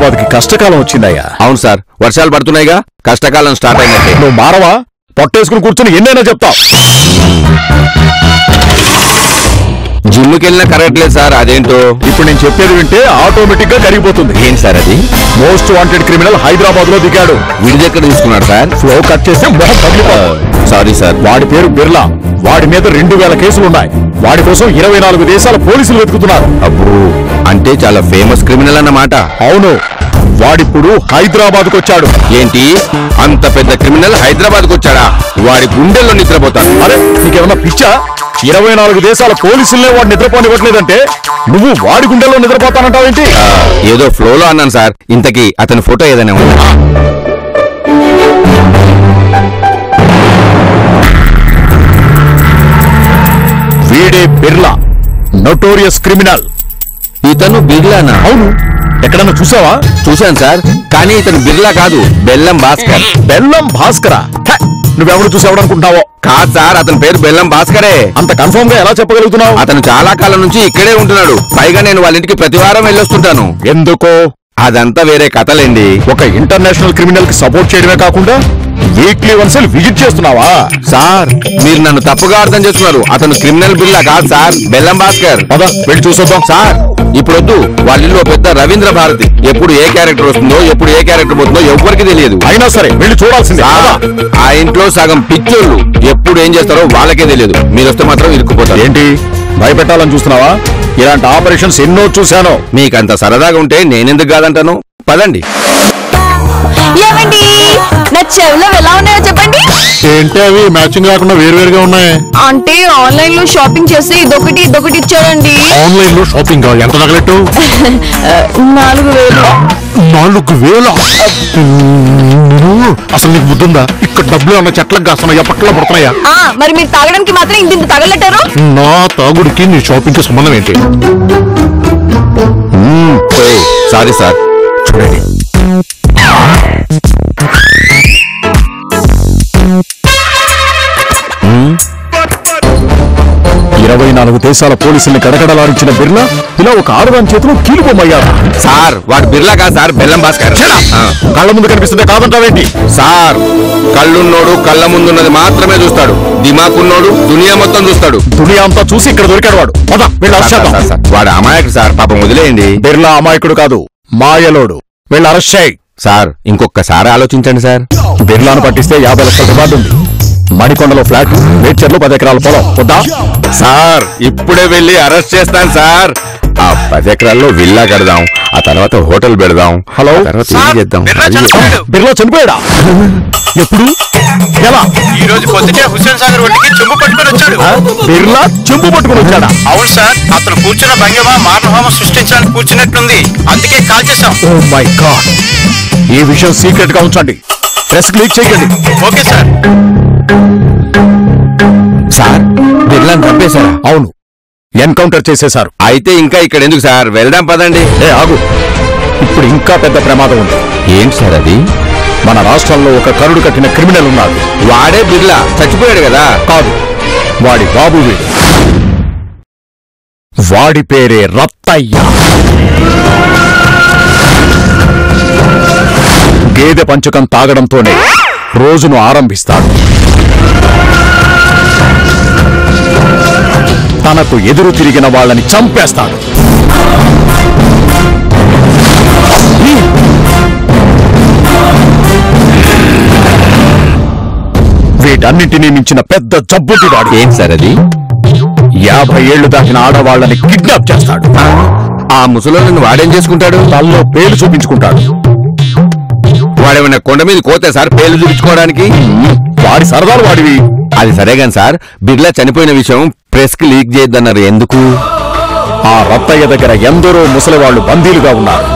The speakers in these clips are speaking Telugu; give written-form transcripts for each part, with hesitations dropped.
హైదరాబాద్ కి కష్టకాలం వచ్చిందయ్యా. అవును సార్, వర్షాలు పడుతున్నాయిగా, కష్టకాలం స్టార్ట్ అయినట్టే. నువ్వు మారవా? పొట్టేసుకుని కూర్చొని ఎన్నైనా చెప్తావు. జిమ్కి వెళ్ళినా కరెక్ట్ లేదు సార్. అదేంటో ఇప్పుడు నేను చెప్పేది వింటే ఆటోమేటిక్ గా కరిగిపోతుంది. ఏంటి సార్ అది? మోస్ట్ వాంటెడ్ క్రిమినల్ హైదరాబాద్ లో దిగాడు. విడిది ఎక్కడ తీసుకున్నాడు సార్? ఫ్లో కట్ చేస్తే మొహం పగిలిపోతుంది. Sorry sir. వాడి పేరు బిర్లా. వాడి మీద 2000 కేసులున్నాయి. వాడి కోసం 24 దేశాల పోలీసులు వెతుకుతున్నారు. అబ్బో, అంటే చాలా ఫేమస్ క్రిమినల్ అన్నమాట. అవును, వాడిప్పుడు హైదరాబాద్ కు వచ్చాడు. ఏంటి, అంత పెద్ద క్రిమినల్ హైదరాబాద్ కు వచ్చాడా? వాడి గుండెల్లో నిద్రపోతాడు. అరే నీకేమన్నా పిచ్చా? 24 దేశాల పోలీసులనే వాడు నిద్రపోనివ్వట్లేదంటే నువ్వు వాడి గుండెల్లో నిద్రపోతానంటావేంటి? ఏదో ఫ్లోలో అన్నాను సార్. ఇంతకీ అతని ఫోటో ఏదైనా ఉందా? వీడే బిర్లా, నోటోరియస్ క్రిమినల్. ఇతను బిర్లానా? అవును, ఎక్కడన్నా చూసావా? చూశాను సార్, కానీ ఇతను బిర్లా కాదు, బెల్లం భాస్కర్. బెల్లం భాస్కరా? నువ్వెవరు చూసావనుకుంటున్నావో? కాదు సార్, అతని పేరు బెల్లం భాస్కరే. అంత కన్ఫర్మ్ గా ఎలా చెప్పగలుగుతున్నావు? అతను చాలా కాలం నుంచి ఇక్కడే ఉంటున్నాడు. పైగా నేను వాళ్ళ ఇంటికి ప్రతివారం వెళ్ళొస్తుంటాను. ఎందుకో? అదంతా వేరే కథలేండి. ఒక ఇంటర్నేషనల్ క్రిమినల్ కి సపోర్ట్ చేయడమే కాకుండా వీక్లీ వన్స్ విజిట్ చేస్తున్నావా? సార్, మీరు నన్ను తప్పుగా అర్థం చేస్తున్నారు. అతను క్రిమినల్ బిర్లా కాదు సార్, బెల్లం భాస్కర్. పద వెళ్ళి చూసొద్దాం. సార్, ఇప్పుడొద్దు. వాళ్ళిల్లో పెద్ద రవీంద్ర భారతి. ఎప్పుడు ఏ క్యారెక్టర్ వస్తుందో, ఎప్పుడు ఏ క్యారెక్టర్ పోతుందో ఎవ్వరికి తెలియదు. అయినా సరే వెళ్ళి చూడాల్సిందే. ఆ ఇంట్లో సగం పిచ్చోళ్ళు. ఎప్పుడు ఏం చేస్తారో వాళ్ళకే తెలియదు. మీరు వస్తే మాత్రం ఇరుక్కుపోతారు. ఏంటి భయపెట్టాలని చూస్తున్నావా? ఇలాంటి ఆపరేషన్స్ ఎన్నో చూశాను. మీకంత సరదాగా ఉంటే నేనెందుకు కాదంటాను. పదండి. ఏమండి, నా చెవులు ఎలా ఉన్నాయో చెప్పండి. ఏంటి అవి మ్యాచింగ్ కాకుండా వేరువేరుగా ఉన్నాయి? అంటే ఆన్లైన్ లో షాపింగ్ చేసి ఇదొకటి ఇచ్చాడండి. ఆన్లైన్ లో షాపింగ్ ఎంత తగలెట్టు? 4000. 4000? అసలు నీకు బుద్ధుందా? ఇక్కడ డబ్బులు ఉన్న చెట్లకు కాస్తున్నాయా, పక్కన పడుతున్నాయా? మరి మీరు తాగడానికి మాత్రం ఇంత తగలెట్టారు. నా తాగుడికి నీ షాపింగ్ కి సంబంధం ఏంటి? Sorry sir. చూడండి, 24 దేశాల పోలీసుల్ని కడకడలాడించిన బిర్లా ఇలా ఒక ఆడదాని చేతిలో కీలుబొమ్మయ్యారు. సార్, వాడు బిర్లా కాదు సార్, బెల్లం భాస్కర్. కళ్ళ ముందు కనిపిస్తుంటే కాదంటావేంటి? సార్, కళ్ళున్నోడు కళ్ళ ముందున్నది మాత్రమే చూస్తాడు. దిమాకున్నోడు దునియా మొత్తం చూస్తాడు. దునియా అంతా చూసి ఇక్కడ దొరికాడు వాడు. వాడు అమాయకుడు సార్, పాపం వదిలేయండి. బిర్లా అమాయకుడు కాదు, మాయలోడు. వీళ్ళు అరెస్ట్ చేయి. సార్, ఇంకొకసారి ఆలోచించండి సార్. బిర్లాను పట్టిస్తే 50 లక్షల రివార్డు ఉంది. మణికొండలో ఫ్లాట్, మేడ్చర్లో 10 ఎకరాల పొలం. వద్దా? సార్, ఇప్పుడే వెళ్ళి అరెస్ట్ చేస్తాను సార్. ఆ 10 ఎకరాల్లో విల్లా కడదాం, ఆ తర్వాత హోటల్ పెడదాం. హలో, చేద్దాం. బిర్లా చనిపోయాడా? ఎప్పుడు, ఎలా? ఈ రోజు పొద్దుటే హుస్సేన్ సాగర్ ఒడ్డుకి చెంబు పట్టుకుని వచ్చాడు. బిర్లా చెంబు పట్టుకుని వచ్చాడా? అవును సార్, అతను కూర్చున్న భంగిమ మానవహోమం సృష్టించడానికి కూర్చున్నట్టుంది. అందుకే కాల్ చేశాం. ఓ మై గాడ్, ఈ విషయం సీక్రెట్ గా ఉంచండి. ప్రెస్ లీక్ చేయకండి. Okay sir. సార్, బిర్లాని చంపేశారా? అవును, ఎన్కౌంటర్ చేసేశారు. అయితే ఇంకా ఇక్కడ ఎందుకు సార్, వెళ్దాం పదండి. ఆగు, ఇప్పుడు ఇంకా పెద్ద ప్రమాదం ఉంది. ఏంటి సార్ అది? మన రాష్ట్రంలో ఒక కరుడు కట్టిన క్రిమినల్ ఉన్నాడు. వాడే బిర్లా చచ్చిపోయాడు కదా? కాదు, వాడి బాబు వీడు. వాడి పేరే రత్తయ్య. గేదె పంచకం తాగడంతోనే రోజును ఆరంభిస్తాడు. తనకు ఎదురు తిరిగిన వాళ్ళని చంపేస్తాడు. వీటన్నింటినీ మించిన పెద్ద జబ్బుటి వాడు. ఏం సార్ అది? 50 ఏళ్లు దాటిన ఆడవాళ్ళని కిడ్నాప్ చేస్తాడు. ఆ ముసలోళ్ళని వాడేం చేసుకుంటాడు? తల్లో పేలు చూపించుకుంటాడు. వాడేమైనా కొండ మీద కోతే సార్ పేర్లు చూపించుకోవడానికి? వాడి సరదాలు వాడివి. అది సరేగాని సార్, బిర్లా చనిపోయిన విషయం ప్రెస్ కి లీక్ చేయొద్దన్నారు. ఎందుకు? ఆ రత్తయ్య దగ్గర ఎందరో ముసలివాళ్లు బందీలుగా ఉన్నారు.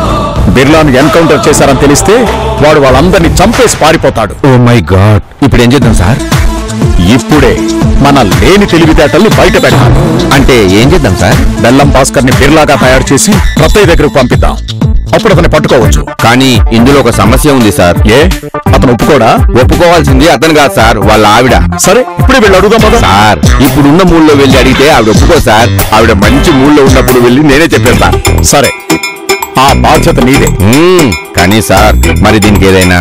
బిర్లాను ఎన్కౌంటర్ చేశారని తెలిస్తే వాడు వాళ్ళందరినీ చంపేసి పారిపోతాడు. ఓ మై గాడ్, ఇప్పుడు ఏం చేద్దాం సార్? ఇప్పుడే మన లేని తెలివితేటల్ని బయట పెట్టాలి. అంటే ఏం చేద్దాం సార్? బెల్లం భాస్కర్ ని బిర్లాగా తయారు చేసి రత్తయ్య దగ్గరకు పంపిద్దాం. అప్పుడు అతన్ని పట్టుకోవచ్చు. కానీ ఇందులో ఒక సమస్య ఉంది సార్. ఏ, అతను ఒప్పుకోడా? ఒప్పుకోవాల్సింది అతను కాదు సార్, వాళ్ళ ఆవిడ. సరే, ఇప్పుడే వెళ్ళి అడుగుదాం కదా సార్. ఇప్పుడున్న మూడ్లో వెళ్ళి అడిగితే ఆవిడ ఒప్పుకో సార్. ఆవిడ మంచి మూడ్లో ఉన్నప్పుడు వెళ్ళి నేనే చెప్పేస్తా. సరే, ఆ బాధ్యత నీదే. కానీ సార్ మరి దీనికి ఏదైనా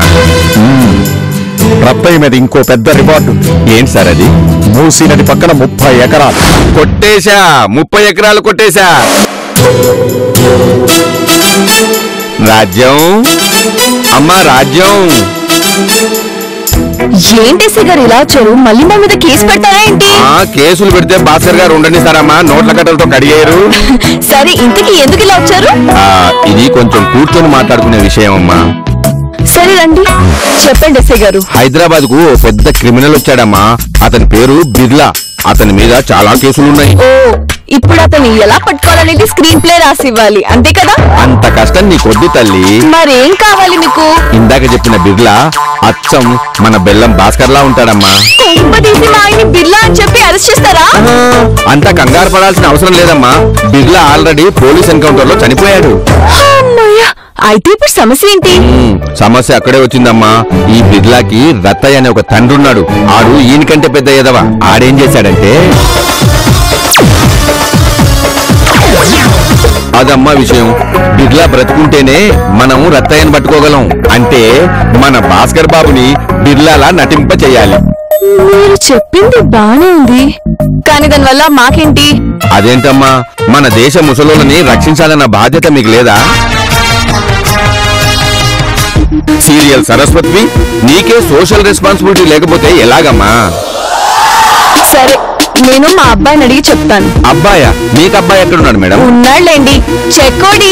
రత్తయ్య మీద ఇంకో పెద్ద రివార్డు ఉంది. ఏంటి సార్ అది? మూసీ నది పక్కన 30 ఎకరాలు. కొట్టేశా, 30 ఎకరాలు కొట్టేశా. రాజ్యం అమ్మా, రాజ్యం. ఏంటి ఎస్ఐ గారు ఇలా వచ్చారు? మళ్ళీ మా మీద కేసు పెడతారా ఏంటి? కేసులు పెడితే భాస్కర్ గారు ఉండనిస్తారమ్మా, నోట్ల కట్టలతో కడిగారు. సరే, ఇంతకీ ఎందుకు ఇలా వచ్చారు? ఇది కొంచెం కూర్చొని మాట్లాడుకునే విషయం అమ్మా. సరే రండి, చెప్పండి ఎస్ఐ గారు. హైదరాబాద్ కు పెద్ద క్రిమినల్ వచ్చాడమ్మా. అతని పేరు బిర్లా. అతని మీద చాలా కేసులున్నాయి. ఓ, ఇప్పుడు అతన్ని ఎలా పట్టుకోవాలనేది స్క్రీన్ ప్లే రాసి ఇవ్వాలి, అంతే కదా? అంత కష్టం నీకొద్దు తల్లి. మరేం కావాలి మీకు? ఇందాక చెప్పిన బిర్లా అచ్చం మన బెల్లం భాస్కర్ లా ఉంటాడమ్మా. కొంపదీసి మా ఆయన్ని బిర్లా అని చెప్పి అరెస్ట్ చేస్తారా? అంత కంగారు పడాల్సిన అవసరం లేదమ్మా. బిర్లా ఆల్రెడీ పోలీస్ ఎన్కౌంటర్ లో చనిపోయాడు. అమ్మయ్య, అయితే ఇప్పుడు సమస్య ఏంటి? సమస్య అక్కడే వచ్చిందమ్మా. ఈ బిర్లాకి రత్తయ్య అనే ఒక తండ్రి ఉన్నాడు. ఆడు ఈయనకంటే పెద్ద ఎదవ. ఆడేం చేశాడంటే, అదమ్మా విషయం. బిర్లా బ్రతుకుంటేనే మనం రత్తయ్యను పట్టుకోగలం. అంటే మన భాస్కర్ బాబుని బిర్లాలా నటింప చెయ్యాలి. మీరు చెప్పింది బానే ఉంది, కానీ దానివల్ల మాకేంటి? అదేంటమ్మా, మన దేశ ముసలోళ్ళని రక్షించాలన్న బాధ్యత మీకు లేదా? సీరియల్ సరస్వతి, నీకే సోషల్ రెస్పాన్సిబిలిటీ లేకపోతే ఎలాగమ్మా? సరే, నేను మా అబ్బాయిని అడిగి చెప్తాను. అబ్బాయా? మీకు అబ్బాయి ఎక్కడున్నాడు మేడం? ఉన్నాళ్ళండి, చెక్కోడి.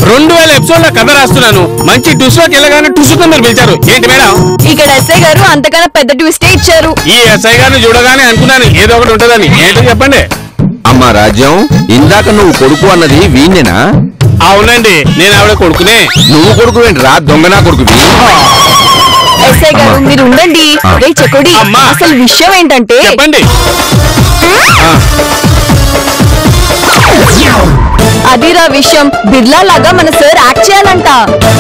2000 ఎపిసోడ్ లో కథ రాస్తున్నాను. మంచి ట్విస్ట్ వెళ్ళగానే ట్విస్ట్ మీరు పిలిచారు ఏంటి మేడం? ఇక్కడ ఎస్ఐ గారు అంతకన్నా పెద్ద ట్విస్టే ఇచ్చారు. ఈ ఎస్ఐ గారిని చూడగానే అనుకున్నాను ఏదో ఒకటి ఉంటదని. ఏంటో చెప్పండి. అమ్మా రాజ్యం, ఇందాక నువ్వు కొడుకు అన్నది వీణ్ణేనా? అవునండి, నేను ఆవిడ కొడుకునే. నువ్వు కొడుకు ఏంట్రా, దొంగనా కొడుకువి? ఎస్ఐ గారు మీరు ఉండండి. రే చెక్కోడి, అమ్మా. అసలు విషయం ఏంటంటే, చెప్పండి. అదిరా విషయం. బిర్లా లాగా మన సార్ యాక్ట్ చేయాలంట.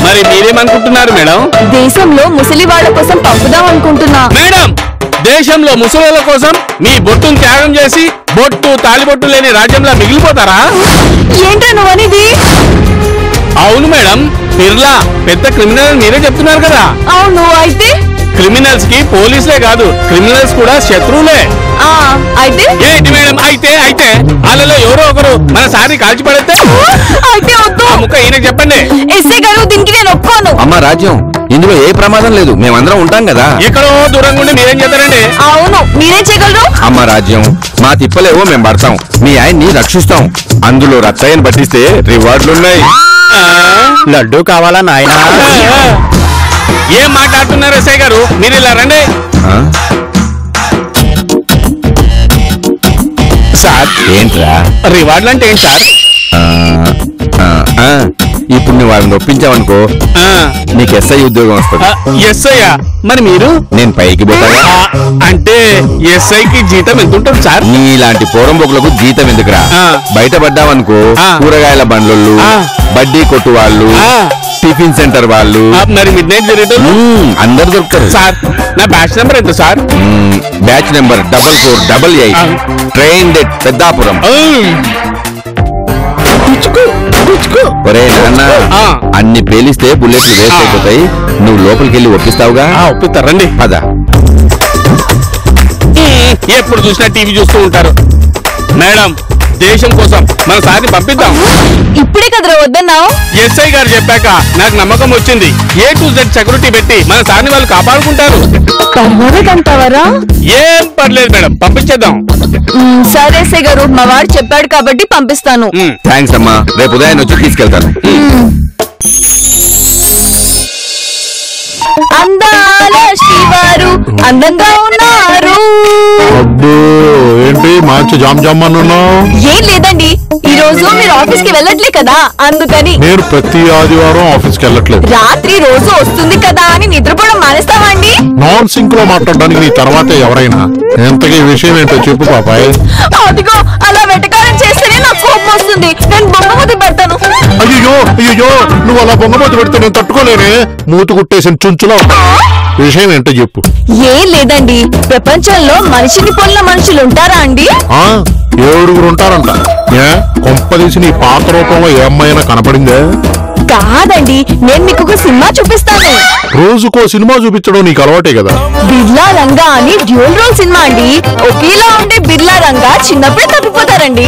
మరి మీరేమనుకుంటున్నారు మేడం? దేశంలో ముసలి వాళ్ళ కోసం పంపుదాం అనుకుంటున్నా. మేడం, దేశంలో ముసలోళ్ళ కోసం మీ బొట్టును త్యాగం చేసి బొట్టు తాలిబొట్టు లేని రాజ్యంలో మిగిలిపోతారా? ఏంట్రా నువ్వనేది? అవును మేడం, బిర్లా పెద్ద క్రిమినల్ మీరే చెప్తున్నారు కదా. అవును, అయితే క్రిమినల్స్ కి పోలీసులే కాదు, క్రిమినల్స్ కూడా శత్రువులే. అయితే ఏంటి మేడం? అయితే వాళ్ళలో ఎవరో ఒకరు మన సారి కాల్చి పడితే అయితే వద్దు. ఆ ముక్క ఈయనకి చెప్పండి. ఎస్ఐ గారు, దీనికి నేను ఒప్పుకోను. అమ్మా రాజ్యం, ఇందులో ఏ ప్రమాదం లేదు. మేమందరం ఉంటాం కదా. ఎక్కడో దూరంగా ఉండి మీరేం చేస్తారండి? అవును, మీరేం చేయగలరు? అమ్మా రాజ్యం, మా తిప్పలేవో మేము పడతాం. మీ ఆయన్ని రక్షిస్తాం. అందులో రత్తయ్యను పట్టిస్తే రివార్డులున్నాయి. లడ్డు కావాలా నాయనా? ఏం మాట్లాడుతున్నారు ఎస్ఐ గారు? మీరు ఇలా రండి. సార్ ఏంట్రా? రివార్డులు అంటే ఏంటి సార్? ఇప్పుడు నువ్వు వాళ్ళని ఒప్పించావనుకో, నీకు ఎస్ఐ ఉద్యోగం వస్తుంది. ఎస్ఐ? మరి మీరు? నేను పైకి పోతాగా. అంటే ఎస్ఐకి జీతం ఎంత ఉంటుంది సార్? నీలాంటి పోరంబొకులకు జీతం ఎందుకురా? బయటపడ్డావనుకో, కూరగాయల బండ్లు, బడ్డీ కొట్టు వాళ్ళు, టిఫిన్ సెంటర్ వాళ్ళు, మరి మిడ్ నైట్ జరుగుతుంది అందరు దొరుకుతారు. సార్, నా బ్యాచ్ నెంబర్ ఎంత sir? Batch number 4488. Train debt Peddapuram. ఒరే నాన్న, అన్ని పేలిస్తే బుల్లెట్లు వేస్ట్ అయిపోతాయి. నువ్వు లోపలికి వెళ్ళి ఒప్పిస్తావుగా? ఒప్పిస్తారండి. పద. ఎప్పుడు చూసినా టీవీ చూస్తూ ఉంటారు. మేడం, దేశం కోసం మన సార్ని పంపిద్దాం. ఇప్పుడే కదరా వద్దన్నావు? ఎస్ఐ గారు చెప్పాక నాకు నమ్మకం వచ్చింది. A to Z సెక్యూరిటీ పెట్టి మన సార్ని వాళ్ళు కాపాడుకుంటారు. పర్వాలేదంటావరా? ఏం పర్లేదు మేడం, పంపించేద్దాం. సరే ఎస్ఐ గారు, మా వాడు చెప్పాడు కాబట్టి పంపిస్తాను. థ్యాంక్స్ అమ్మా, రేపు ఉదయం వచ్చి తీసుకెళ్తాను. అందాల శ్రీవారు అందంగా ఉన్నారు. ఏంటి మంచి జామ్ జామ్ అన్నావు? ఏం లేదండి, ఈ రోజు మీరు ఆఫీస్ కి వెళ్ళట్లే కదా, అందుకని. నేను ప్రతి ఆదివారం ఆఫీస్ కి వెళ్ళట్లేదు. రాత్రి రోజు వస్తుంది కదా అని నిద్రపోవడం మానేస్తావా అండి? నాన్ సింక్ లో మాట్లాడడానికి నీ తర్వాత ఎవరైనా. ఎంతకీ విషయం ఏంటో చెప్పు పాపాయ్. అదిగో అలా వెటకారం చేస్తేనే నాకు కోపం వస్తుంది. నేను బొమ్మ ముద్దు పెడతాను. అయ్యో, అయ్యో నువ్వు అలా బొంగమూతి పెడితే నేను తట్టుకోలేనే. మూతి కుట్టేసిన చుంచులో విషయం ఏంటో చెప్పు. ఏం లేదండి, ప్రపంచంలో మనిషిని పొన్న మనుషులు ఉంటారా అండి? 7 ఉంటారంట. కొంపదీసి నీ పాత రూపంలో ఏ అమ్మాయినా కనపడిందే? కాదండి, నేను మీకు ఒక సినిమా చూపిస్తాను. రోజుకో సినిమా చూపించడం నీకు అలవాటే కదా. బిర్లా రంగా అని డ్యూల్ రోల్ సినిమా అండి. ఒకేలా ఉండే బిర్లా రంగా చిన్నప్పుడే తప్పిపోతారండి.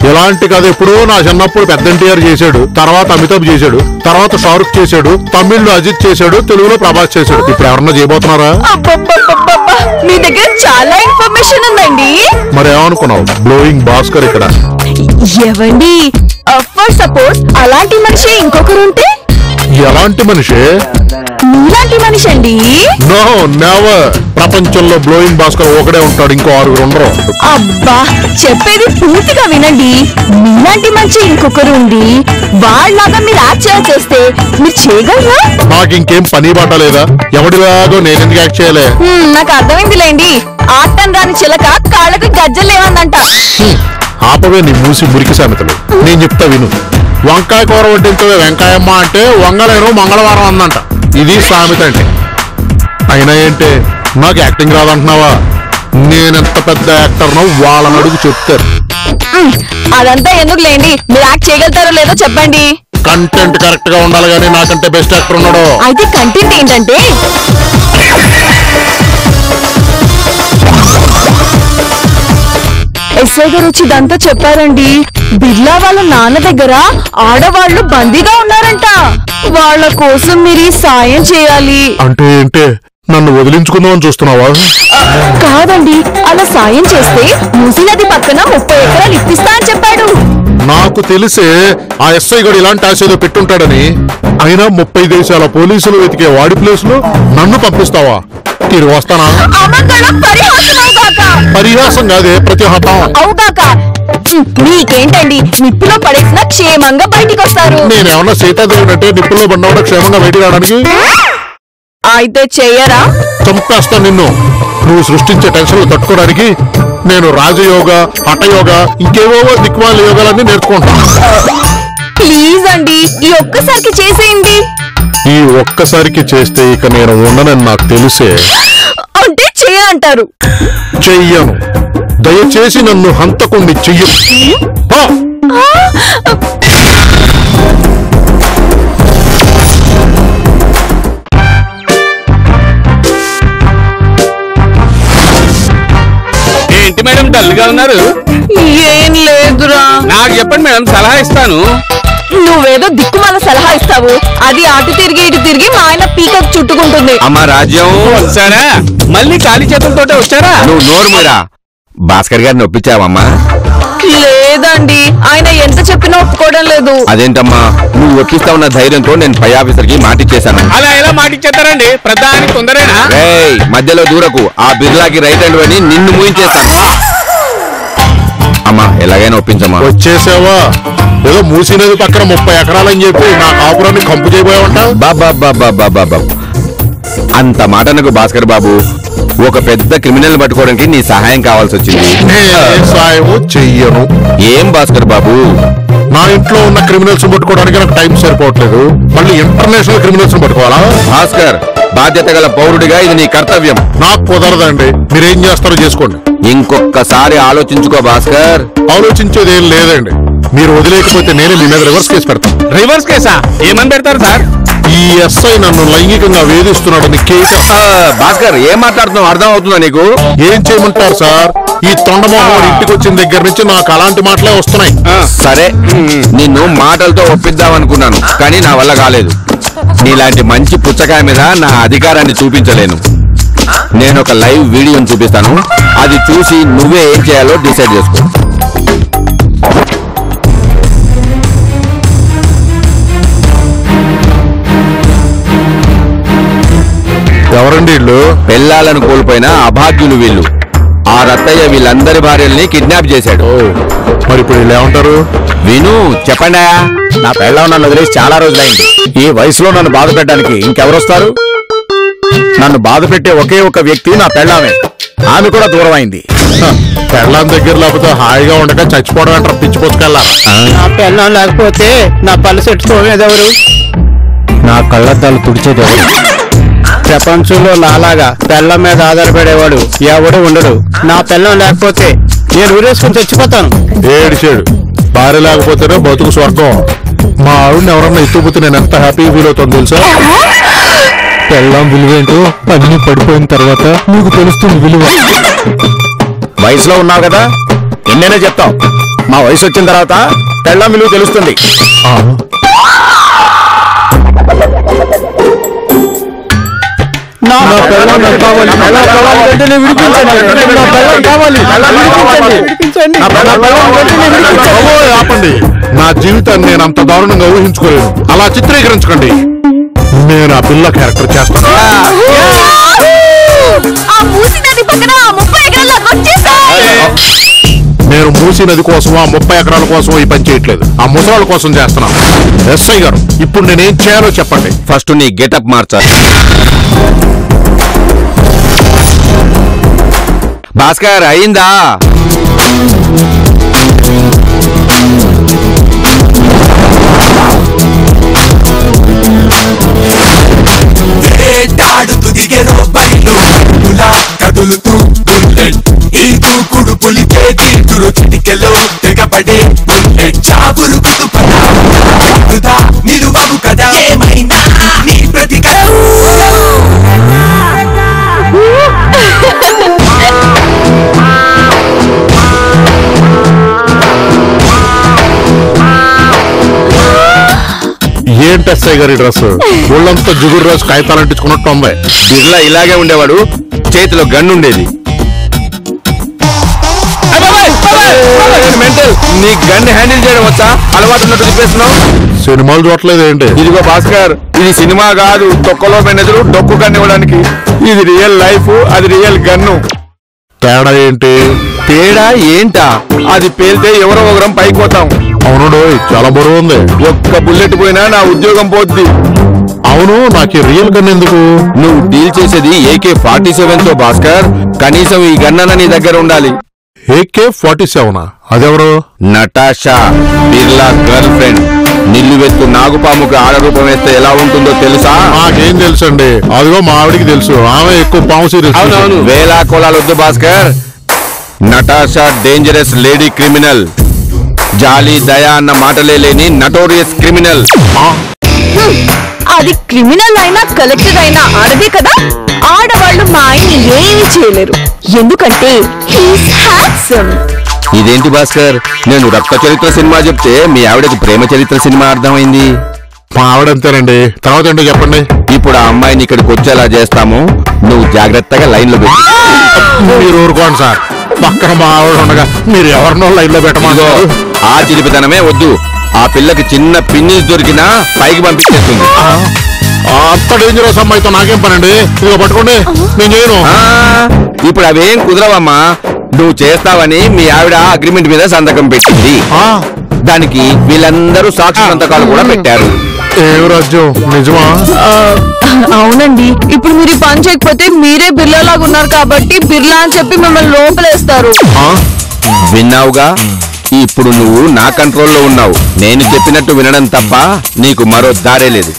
ఇలాంటి కథ ఎప్పుడో నా చిన్నప్పుడు పెద్ద ఎన్టీఆర్ చేశాడు, తర్వాత అమితాబ్ చేశాడు, తర్వాత షారుఖ్ చేశాడు, తమిళ్లో అజిత్ చేశాడు, తెలుగులో ప్రభాస్ చేశాడు. ఇప్పుడు ఎవరన్నా చేయబోతున్నారా? మీ దగ్గర చాలా ఇన్ఫర్మేషన్ ఉందండి. మరి ఏమనుకున్నావు? బ్లోయింగ్ భాస్కర్ ఇక్కడ. ఎవండి, ఫర్ సపోజ్ అలాంటి మనిషి ఇంకొకరు ఉంటే? ఎలాంటి మనిషి? మీలాంటి మనిషి అండి. No never. ప్రపంచంలో బ్లోయింగ్ భాస్కర్ ఒకడే ఉంటాడు, ఇంకో 6 ఉండరు. అబ్బా, చెప్పేది పూర్తిగా వినండి. మీలాంటి మనిషి ఇంకొకరు ఉండి వాళ్ళలాగా మీరు యాక్ట్ చేస్తే మీరు చేయగలరా? నాకు ఇంకేం పని బాట లేదా? ఎవడిలాగో నేనెందుకు యాక్ట్ చేయలే? నాకు అర్థమైందిలేండి. ఆటం రాని చిలక కాళ్ళకు గజ్జలేమందంట. ఆపవే నీ మూసి మురికి సామెతలు. నేను చెప్తా విను. వంకాయ కూర వడ్డించవే వెంకాయమ్మ అంటే వంగలేను మంగళవారం అందంట. ఇది సామెత అంటే. అయినా ఏంటే నాకు యాక్టింగ్ రాదంటున్నావా? నేనెంత పెద్ద యాక్టర్నో వాళ్ళని అడుగు చెప్తారు. అదంతా ఎందుకులేండి, మీరు యాక్ట్ చేయగలుగుతారో లేదో చెప్పండి. కంటెంట్ కరెక్ట్ గా ఉండాలి కానీ నాకంటే బెస్ట్ యాక్టర్ ఉన్నాడు. అయితే కంటెంట్ ఏంటంటే ఎస్ఐ గారు వచ్చి ఇదంతా చెప్పారండి. బిర్లా వాళ్ళ నాన్న దగ్గర ఆడవాళ్లు బందీగా ఉన్నారంట. వాళ్ళ కోసం మీరు సాయం చేయాలి. అంటే ఏంటే నన్ను వదిలించుకుందామని చూస్తున్నావా? కాదండి, అలా సాయం చేస్తే మూసీ నది పక్కన 30 ఎకరాలు ఇప్పిస్తా అని చెప్పాడు. నాకు తెలిసే ఆ ఎస్ఐ గడు ఇలాంటి ఆశలో పెట్టుంటాడని. అయినా 30 దేశాల పోలీసులు వెతికే వాడి ప్లేస్ లో నన్ను పంపిస్తావా? తిరిగి వస్తానా? పరిహాసం కాదే, ప్రతిహతం అవుగాక. మీకేంటండి, నిప్పులో పడేసిన క్షేమంగా బయటికి వస్తారు. నేనేమన్నా సీతాదేవుడు అంటే నిప్పుల్లో పడినవాడు క్షేమంగా బయటికి రావడానికి? అయితే చెయ్యరా? చంపేస్తా నిన్ను. నువ్వు సృష్టించే టెన్షన్లు తట్టుకోవడానికి నేను రాజయోగా, హఠయోగా, ఇంకేవో దిక్మాల యోగాలన్నీ నేర్చుకుంటాను. ప్లీజ్ అండి, ఈ ఒక్కసారికి చేసేయండి. ఈ ఒక్కసారికి చేస్తే ఇక నేను ఉండనని నాకు తెలిసే. అంటే చెయ్యంటారు? చెయ్యను. దయచేసి నన్ను హంతకుండి చెయ్యు. ఏంటి మేడం డల్ గా ఉన్నారు? ఏం లేదురా. నాకు చెప్పండి మేడం, సలహా ఇస్తాను. నువ్వేదో దిక్కుమాల సలహా ఇస్తావు, అది అటు తిరిగి ఇటు తిరిగి మా ఆయన పీకప్ చుట్టుకుంటుంది. అమ్మా రాజ్యం వచ్చారా? మళ్ళీ ఖాళీ చేతులతోటే వచ్చారా? నువ్వు నోరు మీరా. భాస్కర్ గారిని ఒప్పించావమ్మా? లేదండి, ఆయన ఎంత చెప్పినా ఒప్పుకోవడం లేదు. అదేంటమ్మా, నువ్వు ఒప్పిస్తావున్న ధైర్యంతో నేను పై ఆఫీసర్ కి మాటిచ్చేశాను. అలా ఎలా మాటిచ్చేస్తారండి? ప్రధాని తొందరేనా? రేయ్, మధ్యలో దూరకు. ఆ బిర్లాకి రైట్ హ్యాండ్ అని నిన్ను మూయించేస్తాను. అమ్మా ఎలాగైనా ఒప్పించమ్మా. వచ్చేసావా? ఏదో మూసినది పక్కన 30 ఎకరాలని చెప్పి నా కాపురాన్ని కంపు చేయబోయావంట. బాబా అంత మాట నాకు భాస్కర్ బాబు. ఒక పెద్ద క్రిమినల్ పట్టుకోవడానికి నీ సహాయం కావాల్సి వచ్చింది. సాయం చెయ్యను. ఏం భాస్కర్ బాబు, నా ఇంట్లో ఉన్న క్రిమినల్స్ పట్టుకోవడానికి నాకు టైం సరిపోవట్లేదు, మళ్ళీ ఇంటర్నేషనల్ క్రిమినల్స్ పట్టుకోవాలా? భాస్కర్, బాధ్యత గల పౌరుడిగా ఇది నీ కర్తవ్యం. నాకు కుదరదండి. మీరేం చేస్తారో చేసుకోండి. ఇంకొకసారి ఆలోచించుకో భాస్కర్. ఆలోచించేది ఏం లేదండి. మీరు వదిలేకపోతే నేనే మీ మీద రివర్స్ కేసు పెడతాను. రివర్స్ కేసా? ఏమని పెడతారు సార్? ఈ ఎస్ఐ నన్ను లైంగికంగా వేధిస్తున్నాడని కేసు. భాస్కర్, ఏం మాట్లాడుతున్నావు అర్థం అవుతుందా నీకు? ఏం చేయమంటారు సార్? ఈ తొండమోహన్ ఇంటికి వచ్చిన దగ్గర నుంచి నాకు అలాంటి మాటలే వస్తున్నాయి. సరే, నిన్ను మాటలతో ఒప్పిద్దామనుకున్నాను, కానీ నా వల్ల కాలేదు. నీలాంటి మంచి పుచ్చకాయ మీద నా అధికారాన్ని చూపించలేను. నేను ఒక లైవ్ వీడియోని చూపిస్తాను, అది చూసి నువ్వే ఏం చేయాలో డిసైడ్ చేసుకో. ఎవరండి వీళ్ళు? పెళ్ళాలను కోల్పోయిన అభాగ్యులు వీళ్ళు. ఆ రత్తయ్య వీళ్ళందరి భార్యల్ని కిడ్నాప్ చేశాడు. మరి ఇప్పుడు వీళ్ళు ఏమంటారు? విను, చెప్పండా. నా పెళ్ళాం నన్ను వదిలేసి చాలా రోజులైంది. ఈ వయసులో నన్ను బాధ పెట్టడానికి ఇంకెవరొస్తారు? నన్ను బాధ పెట్టే ఒకే ఒక వ్యక్తి నా పెళ్ళామే. ఆమె కూడా దూరం అయింది. పెళ్ళాం దగ్గర లేకపోతే హాయిగా ఉండక చచ్చిపోవడం అంటారు పిచ్చి పుచ్చుకెళ్ళా. నా పెళ్ళం లేకపోతే నా పళ్ళు చెట్టుకోలేదు ఎవరు? నా కళ్ళద్దాలు తుడిచేది ఎవరు? ప్రపంచంలో నాలాగా పెళ్ళం మీద ఆధారపడేవాడు ఎవడు ఉండడు. నా పెళ్ళం లేకపోతే నేను ఊరేసుకుని చచ్చిపోతాను. ఏడిచాడు. భార్య లేకపోతేనే బతుకు స్వర్గం. మా ఆవిడని ఎవరన్నా ఎత్తుకుపోతే నేను ఎంత హ్యాపీగా ఫీల్ అవుతాను తెలుసా? పెళ్ళాం విలువేంటో అన్ని పడిపోయిన తర్వాత నీకు తెలుస్తుంది విలువ. వయసులో ఉన్నావు కదా ఎన్నైనా చెప్తావు. మా వయసు వచ్చిన తర్వాత పెళ్ళాం విలువ తెలుస్తుంది. నా పెళ్ళం నాకు కావాలి. నా పెళ్ళం వెంటనే విడిపించండి. నా పెళ్ళం కావాలి. విడిపించండి. ఓయ్ ఆపండి. నా జీవితాన్ని నేను అంత దారుణంగా ఊహించుకోలేను. అలా చిత్రీకరించకండి. నేను ఆ పిల్ల క్యారెక్టర్ చేస్తాను. నేను మూసీ నది కోసం ఆ 30 ఎకరాల కోసం ఈ పని చేయట్లేదు. ఆ ముసలాళ్ళ కోసం చేస్తున్నాను. ఎస్ఐ గారు ఇప్పుడు నేనేం చేయాలో చెప్పండి. ఫస్ట్ నీ గెటప్ మార్చాలి. భాస్కర్ అయిందా? వేటాడుతూ దిగెరో బయలు కదులుతూ బుల్లెట్ ఈ దూకుడు పులికే తీర్చురు చిటికెలో తెగపడే బుల్లెట్ చావురు కుదుపదా నిలువవు కదా ఏమైనా నీ ప్రతికరం. ఏంటి ఎస్ఐ గారి డ్రెస్? ఒళ్ళంతా జిగురు రాసు కాగితాలు అంటించుకున్నట్టు ఉంది. బిర్లా ఇలాగే ఉండేవాడు. చేతిలో గన్ను ఉండేది. మెంటల్, నీ గన్ హ్యాండిల్ చేయడం వచ్చా? అలవాటు ఉన్నట్టు చెప్పేస్తున్నావు. సినిమాలు చూడట్లేదు ఏంటి? ఇదిగో భాస్కర్, ఇది సినిమా కాదు. తొక్కలో మెనెజరు డొక్కు గన్ను ఇవ్వడానికి. ఇది రియల్ లైఫ్, అది రియల్ గన్ను. తేడా ఏంటి? తేడా ఏంటా? అది పేలితే ఎవరో ఒకరం పైకి పోతాం. అవును, చాలా బరువు ఉంది. ఒక్క బుల్లెట్ పోయినా నా ఉద్యోగం పోద్ది. అవును, నాకు రియల్ గన్ ఎందుకు? నువ్వు డీల్ చేసేది AK-47 తో భాస్కర్. కనీసం ఈ గన్నన నీ దగ్గర ఉండాలి. AK-47? అదెవరు? Natasha, Birla girlfriend. నిల్లువెత్తు నాగుపాముకు ఆడరూపం వేస్తే ఎలా ఉంటుందో తెలుసా? నాకేం తెలుసండి. అదిగో మా ఆవిడికి తెలుసు. ఆమె ఎక్కువ పాము సీరియస్. అవునవును, వేలా కోలాలు వద్దు Bhaskar. Natasha dangerous lady criminal. జాలి దయ అన్న మాటలే లేని నటోరియస్ క్రిమినల్. అది క్రిమినల్ అయినా కలెక్టర్ అయినా ఆడదే కదా. ఆడవాళ్ళు మా ఆయన్ని ఏమీ చేయలేరు. ఎందుకంటే హీస్ హ్యాండ్సమ్. ఇదేంటి భాస్కర్, నేను రక్త చరిత్ర సినిమా చెప్తే మీ ఆవిడకి ప్రేమ చరిత్ర సినిమా అర్థమైంది. మా ఆవిడంతేనండి. తర్వాత ఏంటో చెప్పండి. ఇప్పుడు ఆ అమ్మాయిని ఇక్కడికి వచ్చేలా చేస్తాము. నువ్వు జాగ్రత్తగా లైన్ లో పెట్టు. మీరు ఊరుకోండి సార్. పక్కన మా ఆవిడ ఉండగా మీరు ఎవరినో లైన్ లో పెట్టమాగో. ఆ చిలిపితనమే వద్దు. ఆ పిల్లకి చిన్న పిన్నిస్ దొరికినా పైకి పంపించేస్తుంది. అంత డేంజరస్ అమ్మాయితో నాకేం పనండి? ఇదిగో పట్టుకోండి, నేను చేయను. ఇప్పుడు అవేం కుదరవమ్మా. నువ్వు చేస్తావని మీ ఆవిడ అగ్రిమెంట్ మీద సంతకం పెట్టింది. దానికి వీళ్ళందరూ సాక్షి సంతకాలు కూడా పెట్టారు. ఏం రాజ్యం, నిజమా? అవునండి. ఇప్పుడు మీరు ఈ పని చేయకపోతే మీరే బిర్లాలాగా ఉన్నారు కాబట్టి బిర్లా అని చెప్పి మిమ్మల్ని లోపలేస్తారు. విన్నావుగా? ఇప్పుడు నువ్వు నా కంట్రోల్లో ఉన్నావు. నేను చెప్పినట్టు వినడం తప్ప నీకు మరో దారే లేదు.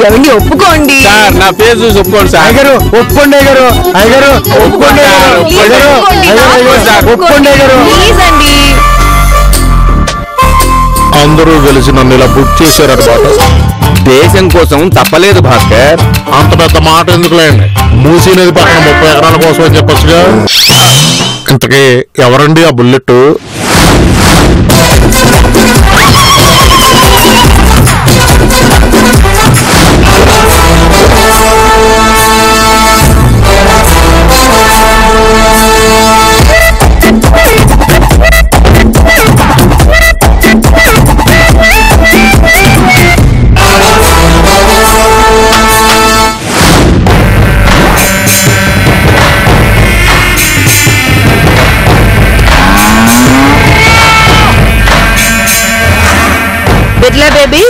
ఎవరిని ఒప్పుకోండి సార్. నా పేరు చూసి ఒప్పుకోండి సార్. అయ్యగారు ఒప్పుకోండి. అయ్యగారు అయ్యగారు ఒప్పుకోండి. ఒప్పుకోండి అయ్యగారు. ప్లీజ్ అండి. అందరూ కలిసి నన్ను ఇలా బుక్ చేశారన్నమాట. దేశం కోసం తప్పలేదు భాస్కర్. అంత పెద్ద మాట ఎందుకులేండి. మూసీ నది పక్కన 30 ఎకరాల కోసం అని చెప్పొచ్చుగా. ఇంతకీ ఎవరండి ఆ బుల్లెట్? బిర్లా బేబీ,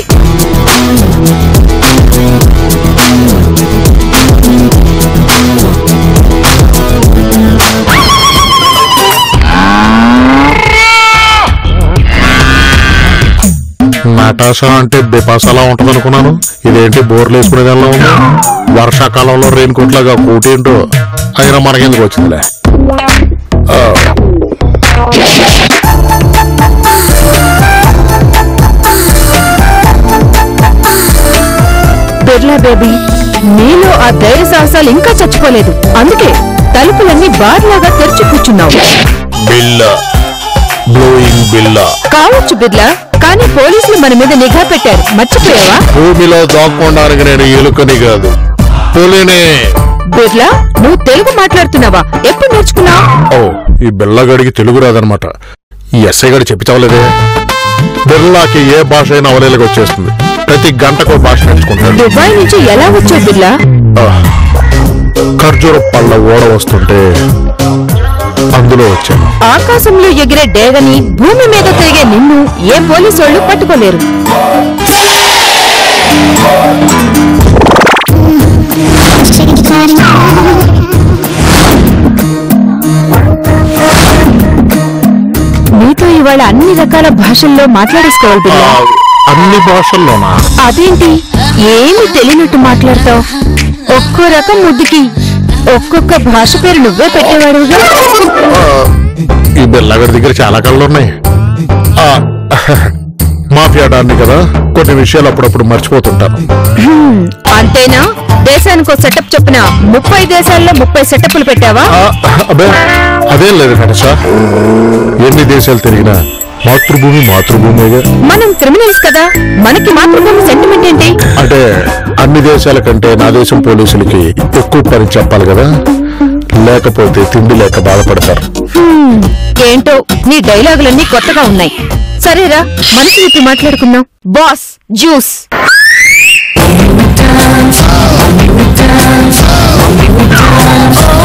నటాషా అంటే బిపాసలా ఉంటది అనుకున్నాను. ఇదేంటి బోర్లు వేసుకునేదానిలో ఉంది. వర్షాకాలంలో రెయిన్ కోట్ లాగా కోటేంటో అయినా మనకెందుకు వచ్చిందిలే. బిర్లా బేబీ, నీలో ఆ ధైర్య సాహసాలు ఇంకా చచ్చిపోలేదు. అందుకే తలుపులన్నీ బార్లాగా తెరిచి కూర్చున్నావు. బిల్లా, బ్లోయింగ్ బిల్లా కావచ్చు బిర్లా, కానీ పోలీసులు మన మీద నిఘా పెట్టారు. మర్చిపోయావా? భూమిలో దాక్కోవడానికి నేను ఎలుకని కాదు, పులినే. బిర్లా, నువ్వు తెలుగు మాట్లాడుతున్నావా? ఎప్పుడు నేర్చుకున్నావు? ఓ, ఈ బిల్లగాడికి తెలుగు రాదనమాట. ఈ ఎస్ఐ గడి చెప్పి చావలేదే. బిర్లాకి ఏ భాష అయినా అవలేలకు వచ్చేస్తుంది. ప్రతి గంటకు భాష నేర్చుకుంటాడు. దుబాయ్ నుంచి ఎలా వచ్చావు బిర్లా? ఖర్జూర పళ్ళ ఓడ వస్తుంటే అందులో వచ్చాను. ఆకాశంలో ఎగిరే డేగని, భూమి మీద తిరిగే నిన్ను ఏ పోలీసు వాళ్ళు పట్టుకోలేరు. నీతో ఇవాళ అన్ని రకాల భాషల్లో మాట్లాడేసుకోవాలి బిర్లా. అన్ని భాషల్లోనా? అదేంటి ఏమి తెలియనట్టు మాట్లాడతావు? ఒక్కో రకం ముద్దుకి ఒక్కొక్క భాష పేరు నువ్వే పెట్టేవాడుగా. ఈ బిల్లగాడి దగ్గర చాలా కళ్ళు ఉన్నాయి. మాఫియా డాన్ని కదా, కొన్ని విషయాలు అప్పుడప్పుడు మర్చిపోతుంటాను. అంతేనా? దేశానికో సెటప్ చొప్పున 30 దేశాల్లో 30 సెటప్లు పెట్టావా? అబ్బే అదేం లేదు నటసా. ఎన్ని దేశాలు తిరిగినా మాతృభూమి మాతృభూమిగా. మనం క్రిమినల్స్ కదా, మనకి మాతృభూమి సెంటిమెంట్ ఏంటి? అంటే అన్ని దేశాల కంటే నా దేశం పోలీసులకి ఎక్కువ పని చెప్పాలి కదా, లేకపోతే తిండి లేక బాధపడతారు. ఏంటో నీ డైలాగులన్నీ కొత్తగా ఉన్నాయి. సరేరా, మనసు విప్పి మాట్లాడుకుందాం. Boss juice. Oh